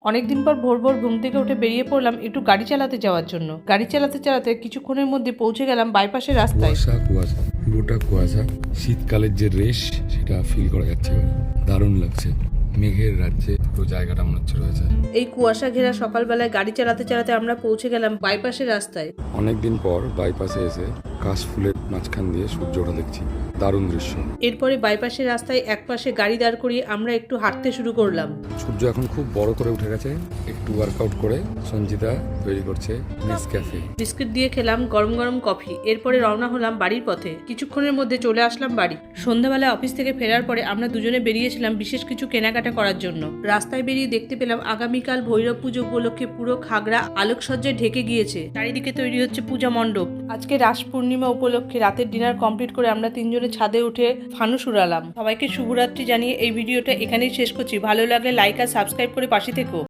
অনেকদিন পর ভোর ভোর ঘুম থেকে উঠে বেরিয়ে পড়লাম একটু গাড়ি চালাতে যাওয়ার জন্য। গাড়ি চালাতে চালাতে কিছুক্ষণের মধ্যে পৌঁছে গেলাম বাইপাসের রাস্তায়। কুয়াশা কুয়াশা পুরোটা কুয়াশা, শীতকালের যে রেশ সেটা ফিল করা যাচ্ছে। দারুণ লাগছে, মেঘের রাজ্যে পুরো জায়গাটা মনে হচ্ছে রয়েছে। এই কুয়াশা ঘেরা সকালবেলায় গাড়ি চালাতে চালাতে আমরা পৌঁছে গেলাম বাইপাসের রাস্তায়। অনেকদিন পর বাইপাসে এসে কাশফুলের মাঝখান দিয়ে সূর্য ওঠা দেখছি, দারুণ দৃশ্য। এরপরে বাইপাসের রাস্তায় একপাশে গাড়ি দাঁড় করিয়ে আমরা একটু হাঁটতে শুরু করলাম। সূর্য এখন খুব বড় করে উঠে গেছে। একটু ওয়ার্কআউট করে সঞ্জিতা তৈরি করছে নেসক্যাফে। বিস্কুট দিয়ে খেলাম গরম গরম কফি। এরপরে রওনা হলাম বাড়ির পথে। কিছুক্ষণের মধ্যে চলে আসলাম বাড়ি। সন্ধ্যাবেলায় অফিস থেকে ফেরার পরে আমরা দুজনে বেরিয়েছিলাম বিশেষ কিছু কেনাকাটা করার জন্য। রাস্তায় বেরিয়ে দেখতে পেলাম আগামীকাল ভৈরব পুজো উপলক্ষে পুরো খাগড়া আলোকসজ্জায় ঢেকে গিয়েছে। চারিদিকে তৈরি হচ্ছে পূজা মণ্ডপ। আজকে রাস পূর্ণিমা উপলক্ষে রাতের ডিনার কমপ্লিট করে আমরা তিনজনে ছাদে উঠে ফানুস উড়ালাম। সবাইকে শুভরাত্রি জানিয়ে এই ভিডিওটা এখানেই শেষ করছি। ভালো লাগলে লাইক আর সাবস্ক্রাইব করে পাশে থেকো।